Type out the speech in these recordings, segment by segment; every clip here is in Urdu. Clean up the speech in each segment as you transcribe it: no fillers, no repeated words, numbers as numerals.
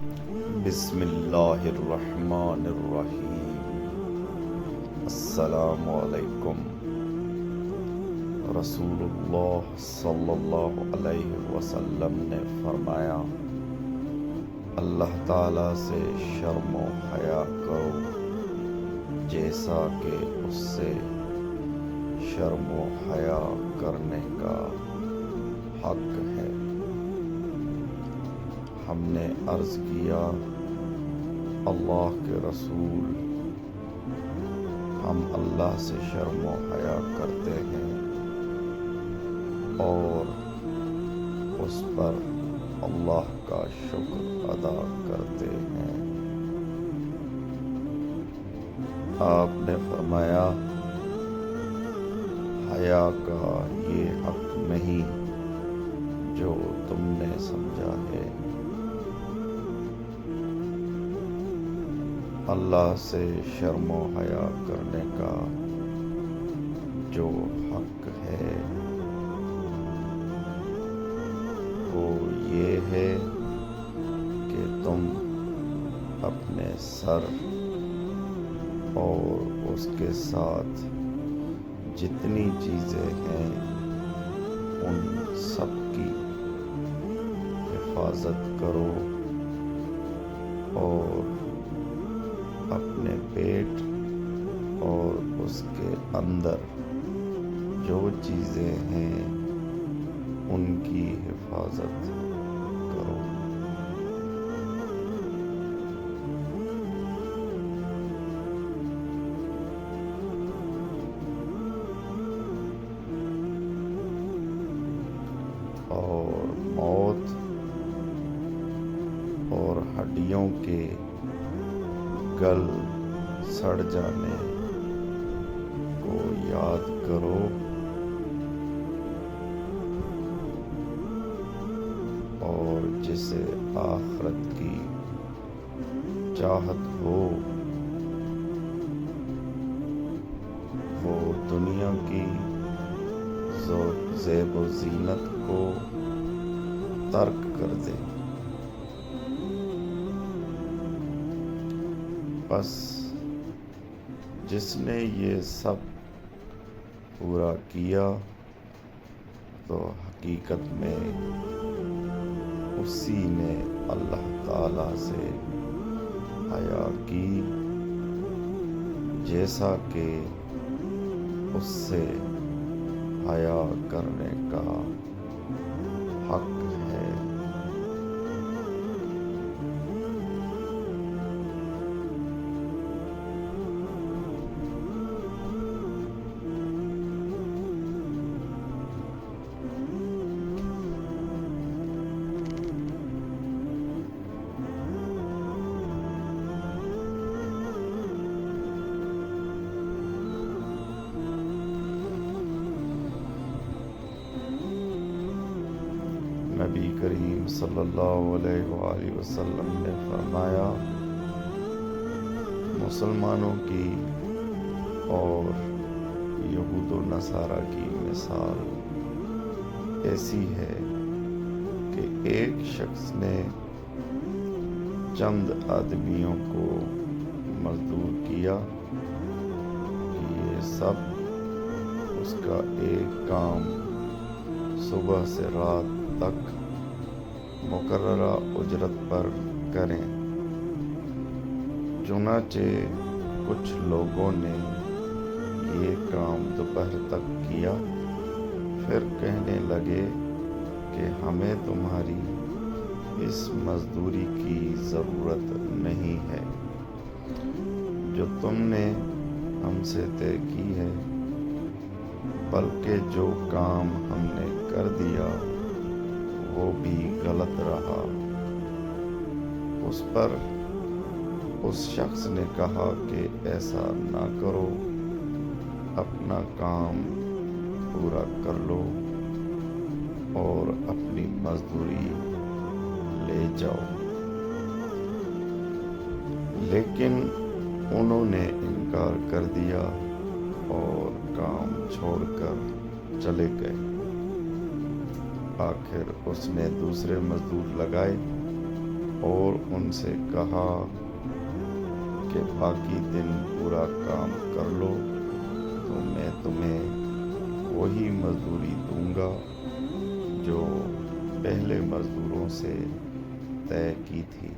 بسم اللہ الرحمن الرحیم۔ السلام علیکم۔ رسول اللہ صلی اللہ علیہ وسلم نے فرمایا، اللہ تعالیٰ سے شرم و حیا کرو جیسا کہ اس سے شرم و حیا کرنے کا حق ہے۔ ہم نے عرض کیا، اللہ کے رسول، ہم اللہ سے شرم و حیا کرتے ہیں اور اس پر اللہ کا شکر ادا کرتے ہیں۔ آپ نے فرمایا، حیا کا یہ حق نہیں جو تم نے سمجھا ہے۔ اللہ سے شرم و حیا کرنے کا جو حق ہے وہ یہ ہے کہ تم اپنے سر اور اس کے ساتھ جتنی چیزیں ہیں ان سب کی حفاظت کرو، اور اپنے پیٹ اور اس کے اندر جو چیزیں ہیں ان کی حفاظت کرو۔ اور موت اور ہڈیوں کے گل سڑ جانے کو یاد کرو، اور جسے آخرت کی چاہت ہو وہ دنیا کی زیب و زینت کو ترک کر دے۔ بس جس نے یہ سب پورا کیا تو حقیقت میں اسی نے اللہ تعالیٰ سے حیا کی جیسا کہ اس سے حیا کرنے کا حق ہے۔ نبی کریم صلی اللہ علیہ وآلہ وسلم نے فرمایا، مسلمانوں کی اور یہود و نصارہ کی مثال ایسی ہے کہ ایک شخص نے چند آدمیوں کو مزدور کیا کہ یہ سب اس کا ایک کام صبح سے رات تک مقررہ اجرت پر کریں۔ چنانچہ کچھ لوگوں نے یہ کام دوپہر تک کیا، پھر کہنے لگے کہ ہمیں تمہاری اس مزدوری کی ضرورت نہیں ہے جو تم نے ہم سے طے کی ہے، بلکہ جو کام ہم نے کر دیا وہ بھی غلط رہا۔ اس پر اس شخص نے کہا کہ ایسا نہ کرو، اپنا کام پورا کر لو اور اپنی مزدوری لے جاؤ۔ لیکن انہوں نے انکار کر دیا اور کام چھوڑ کر چلے گئے۔ آخر اس نے دوسرے مزدور لگائے اور ان سے کہا کہ باقی دن پورا کام کر لو تو میں تمہیں وہی مزدوری دوں گا جو پہلے مزدوروں سے طے کی تھی۔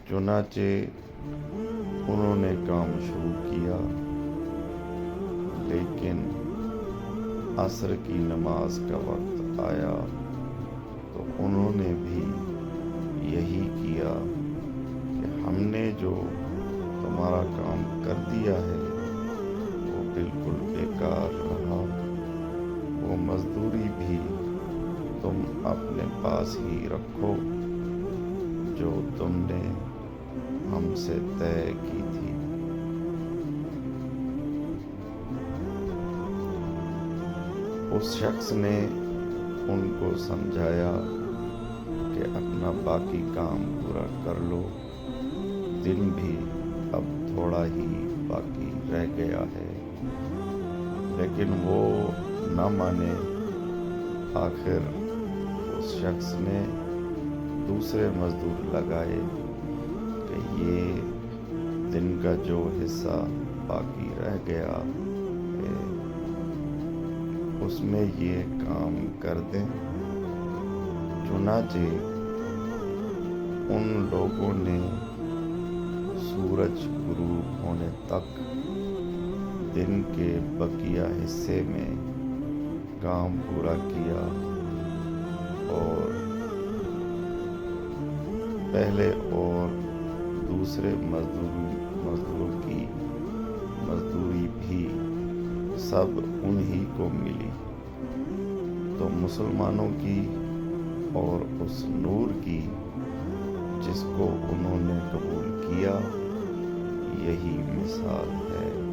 چنانچہ انہوں نے کام شروع کیا، لیکن عصر کی نماز کا وقت آیا تو انہوں نے بھی یہی کیا کہ ہم نے جو تمہارا کام کر دیا ہے وہ بالکل بیکار رہا، وہ مزدوری بھی تم اپنے پاس ہی رکھو جو تم نے ہم سے طے کی تھی۔ اس شخص نے ان کو سمجھایا کہ اپنا باقی کام پورا کر لو، دن بھی اب تھوڑا ہی باقی رہ گیا ہے، لیکن وہ نہ مانے۔ آخر اس شخص نے دوسرے مزدور لگائے کہ یہ دن کا جو حصہ باقی رہ گیا ہے اس میں یہ کام کر دیں۔ چنانچہ ان لوگوں نے سورج غروب ہونے تک دن کے بقیہ حصے میں کام پورا کیا اور پہلے اور دوسرے مزدوروں کی مزدوری بھی سب انہی کو ملی۔ تو مسلمانوں کی اور اس نور کی جس کو انہوں نے قبول کیا یہی مثال ہے۔